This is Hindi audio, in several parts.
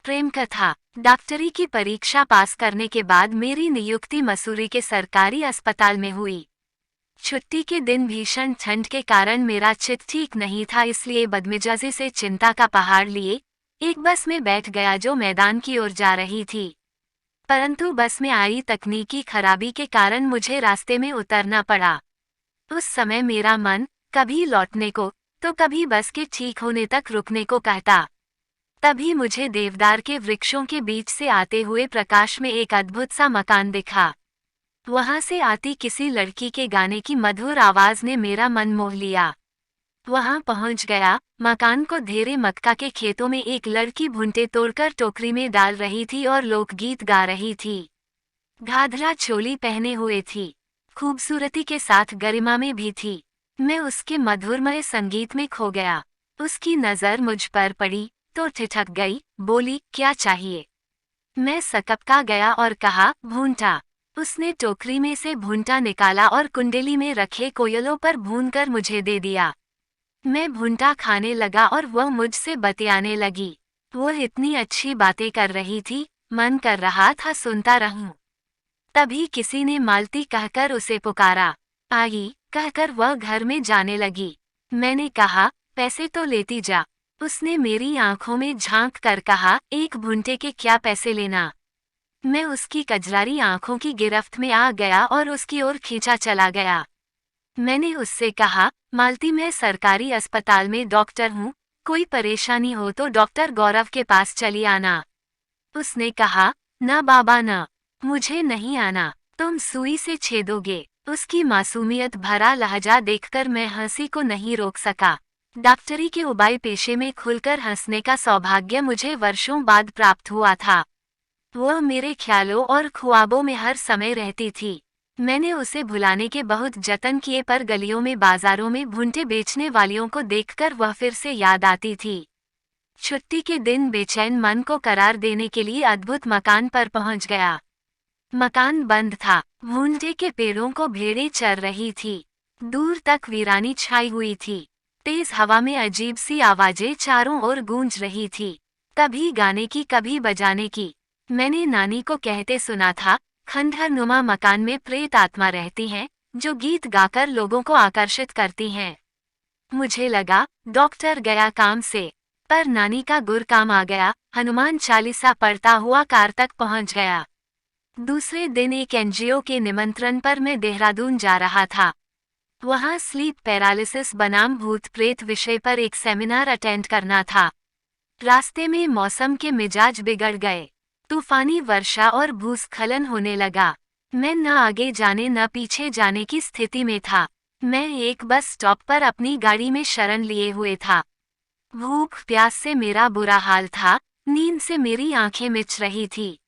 प्रेम कथा। डॉक्टरी की परीक्षा पास करने के बाद मेरी नियुक्ति मसूरी के सरकारी अस्पताल में हुई। छुट्टी के दिन भीषण ठंड के कारण मेरा चित्त ठीक नहीं था, इसलिए बदमिजाजी से चिंता का पहाड़ लिए एक बस में बैठ गया जो मैदान की ओर जा रही थी। परंतु बस में आई तकनीकी खराबी के कारण मुझे रास्ते में उतरना पड़ा। उस समय मेरा मन कभी लौटने को तो कभी बस के ठीक होने तक रुकने को कहता। तभी मुझे देवदार के वृक्षों के बीच से आते हुए प्रकाश में एक अद्भुत सा मकान दिखा। वहां से आती किसी लड़की के गाने की मधुर आवाज ने मेरा मन मोह लिया। वहां पहुंच गया। मकान को घेरे मक्का के खेतों में एक लड़की भुंटे तोड़कर टोकरी में डाल रही थी और लोकगीत गा रही थी। घाघरा चोली पहने हुए थी, खूबसूरती के साथ गरिमा में भी थी। मैं उसके मधुरमय संगीत में खो गया। उसकी नजर मुझ पर पड़ी तो ठिठक गई, बोली, क्या चाहिए? मैं सकपका गया और कहा, भूंटा। उसने टोकरी में से भूंटा निकाला और कुंडली में रखे कोयलों पर भूनकर मुझे दे दिया। मैं भूंटा खाने लगा और वह मुझसे बतियाने लगी। वह इतनी अच्छी बातें कर रही थी, मन कर रहा था सुनता रहूं। तभी किसी ने मालती कहकर उसे पुकारा। आई कहकर वह घर में जाने लगी। मैंने कहा, पैसे तो लेती जा। उसने मेरी आंखों में झांक कर कहा, एक भुंटे के क्या पैसे लेना? मैं उसकी कजरारी आंखों की गिरफ्त में आ गया और उसकी ओर खींचा चला गया। मैंने उससे कहा, मालती, मैं सरकारी अस्पताल में डॉक्टर हूँ, कोई परेशानी हो तो डॉक्टर गौरव के पास चली आना। उसने कहा, न बाबा न, मुझे नहीं आना, तुम सुई से छेदोगे। उसकी मासूमियत भरा लहजा देखकर मैं हंसी को नहीं रोक सका। डॉक्टरी के उबाई पेशे में खुलकर हंसने का सौभाग्य मुझे वर्षों बाद प्राप्त हुआ था। वह मेरे ख्यालों और ख्वाबों में हर समय रहती थी। मैंने उसे भुलाने के बहुत जतन किए, पर गलियों में बाजारों में भुंटे बेचने वालियों को देखकर वह फिर से याद आती थी। छुट्टी के दिन बेचैन मन को करार देने के लिए अद्भुत मकान पर पहुंच गया। मकान बंद था। भुंटे के पेड़ों को भेड़ें चर रही थी। दूर तक वीरानी छाई हुई थी। तेज हवा में अजीब सी आवाजें चारों ओर गूंज रही थी, कभी गाने की कभी बजाने की। मैंने नानी को कहते सुना था, खंडहर नुमा मकान में प्रेत आत्मा रहती हैं, जो गीत गाकर लोगों को आकर्षित करती हैं। मुझे लगा डॉक्टर गया काम से, पर नानी का गुर काम आ गया। हनुमान चालीसा पढ़ता हुआ कार तक पहुंच गया। दूसरे दिन एक एनजीओ के निमंत्रण पर मैं देहरादून जा रहा था। वहां स्लीप पैरालिसिस बनाम भूत प्रेत विषय पर एक सेमिनार अटेंड करना था। रास्ते में मौसम के मिजाज बिगड़ गए। तूफानी वर्षा और भूस्खलन होने लगा। मैं न आगे जाने न पीछे जाने की स्थिति में था। मैं एक बस स्टॉप पर अपनी गाड़ी में शरण लिए हुए था। भूख प्यास से मेरा बुरा हाल था, नींद से मेरी आंखें मिच रही थी।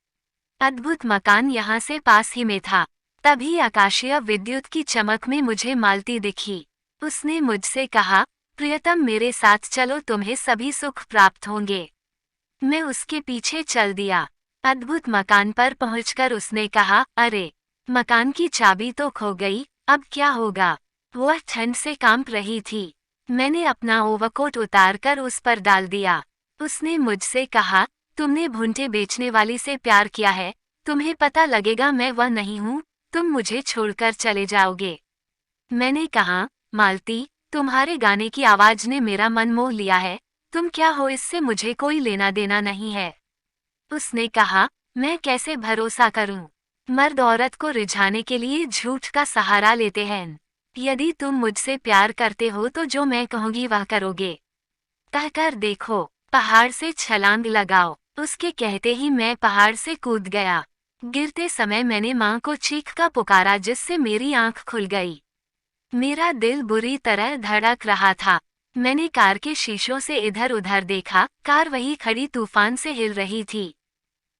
अद्भुत मकान यहाँ से पास ही में था। तभी आकाशीय विद्युत की चमक में मुझे मालती दिखी। उसने मुझसे कहा, प्रियतम, मेरे साथ चलो, तुम्हें सभी सुख प्राप्त होंगे। मैं उसके पीछे चल दिया। अद्भुत मकान पर पहुंचकर उसने कहा, अरे, मकान की चाबी तो खो गई, अब क्या होगा? वह ठंड से कांप रही थी। मैंने अपना ओवरकोट उतारकर उस पर डाल दिया। उसने मुझसे कहा, तुमने भुंटे बेचने वाली से प्यार किया है, तुम्हें पता लगेगा मैं वह नहीं हूँ, तुम मुझे छोड़कर चले जाओगे। मैंने कहा, मालती, तुम्हारे गाने की आवाज ने मेरा मन मोह लिया है, तुम क्या हो, इससे मुझे कोई लेना देना नहीं है। उसने कहा, मैं कैसे भरोसा करूं? मर्द औरत को रिझाने के लिए झूठ का सहारा लेते हैं। यदि तुम मुझसे प्यार करते हो तो जो मैं कहूंगी वह करोगे। कहकर देखो, पहाड़ से छलांग लगाओ। उसके कहते ही मैं पहाड़ से कूद गया। गिरते समय मैंने माँ को चीख कर पुकारा, जिससे मेरी आंख खुल गई। मेरा दिल बुरी तरह धड़क रहा था। मैंने कार के शीशों से इधर उधर देखा, कार वही खड़ी तूफान से हिल रही थी।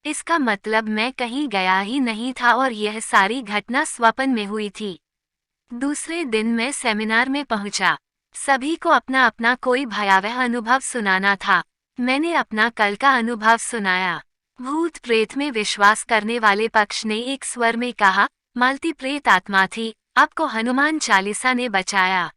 इसका मतलब मैं कहीं गया ही नहीं था और यह सारी घटना स्वप्न में हुई थी। दूसरे दिन मैं सेमिनार में पहुंचा। सभी को अपना अपना कोई भयावह अनुभव सुनाना था। मैंने अपना कल का अनुभव सुनाया। भूत प्रेत में विश्वास करने वाले पक्ष ने एक स्वर में कहा, मालती प्रेत आत्मा थी, आपको हनुमान चालीसा ने बचाया।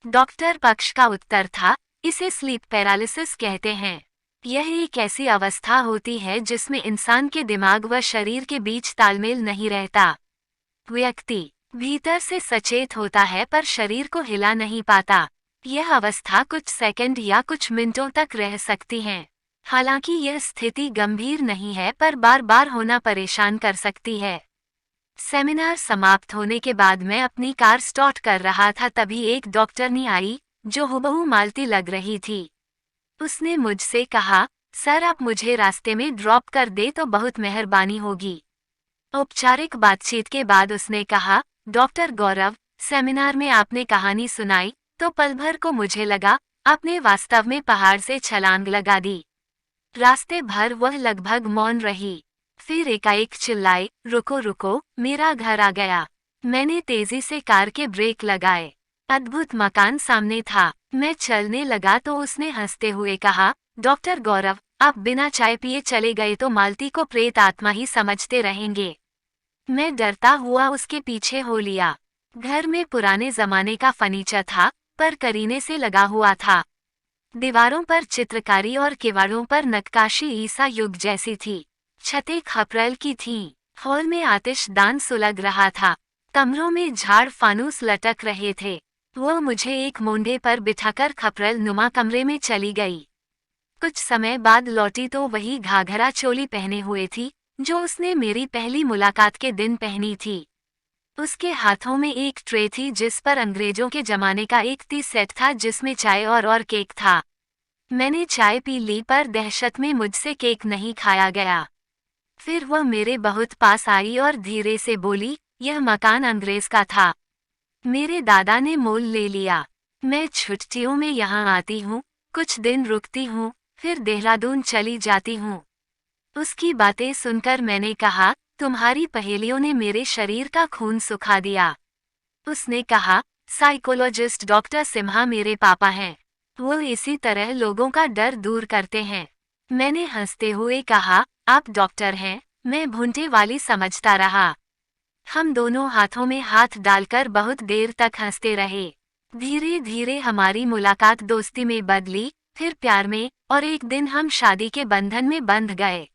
डॉक्टर पक्ष का उत्तर था, इसे स्लीप पैरालिसिस कहते हैं। यह एक ऐसी अवस्था होती है जिसमें इंसान के दिमाग व शरीर के बीच तालमेल नहीं रहता। व्यक्ति भीतर से सचेत होता है पर शरीर को हिला नहीं पाता। यह अवस्था कुछ सेकंड या कुछ मिनटों तक रह सकती है। हालांकि यह स्थिति गंभीर नहीं है पर बार बार होना परेशान कर सकती है। सेमिनार समाप्त होने के बाद मैं अपनी कार स्टार्ट कर रहा था, तभी एक डॉक्टरनी आई जो हुबहू मालती लग रही थी। उसने मुझसे कहा, सर आप मुझे रास्ते में ड्रॉप कर दे तो बहुत मेहरबानी होगी। औपचारिक बातचीत के बाद उसने कहा, डॉक्टर गौरव, सेमिनार में आपने कहानी सुनाई तो पल भर को मुझे लगा आपने वास्तव में पहाड़ से छलांग लगा दी। रास्ते भर वह लगभग मौन रही। फिर एकाएक चिल्लाई, रुको रुको, मेरा घर आ गया। मैंने तेजी से कार के ब्रेक लगाए। अद्भुत मकान सामने था। मैं चलने लगा तो उसने हंसते हुए कहा, डॉक्टर गौरव, आप बिना चाय पिए चले गए तो मालती को प्रेत आत्मा ही समझते रहेंगे। मैं डरता हुआ उसके पीछे हो लिया। घर में पुराने जमाने का फर्नीचर था पर करीने से लगा हुआ था। दीवारों पर चित्रकारी और किवाड़ों पर नक्काशी ईसा युग जैसी थी। छतें खपरल की थीं। हॉल में आतिशदान सुलग रहा था। कमरों में झाड़ फानूस लटक रहे थे। वो मुझे एक मोंढे पर बिठाकर खपरल नुमा कमरे में चली गई। कुछ समय बाद लौटी तो वही घाघरा चोली पहने हुए थी जो उसने मेरी पहली मुलाकात के दिन पहनी थी। उसके हाथों में एक ट्रे थी जिस पर अंग्रेजों के जमाने का एक टी सेट था जिसमें चाय और केक था। मैंने चाय पी ली पर दहशत में मुझसे केक नहीं खाया गया। फिर वह मेरे बहुत पास आई और धीरे से बोली, यह मकान अंग्रेज का था। मेरे दादा ने मोल ले लिया। मैं छुट्टियों में यहाँ आती हूँ, कुछ दिन रुकती हूँ, फिर देहरादून चली जाती हूँ। उसकी बातें सुनकर मैंने कहा, तुम्हारी पहेलियों ने मेरे शरीर का खून सुखा दिया। उसने कहा, साइकोलॉजिस्ट डॉक्टर सिम्हा मेरे पापा हैं। वो इसी तरह लोगों का डर दूर करते हैं। मैंने हंसते हुए कहा, आप डॉक्टर हैं? मैं भुंटे वाली समझता रहा। हम दोनों हाथों में हाथ डालकर बहुत देर तक हंसते रहे। धीरे धीरे हमारी मुलाकात दोस्ती में बदली, फिर प्यार में, और एक दिन हम शादी के बंधन में बंध गए।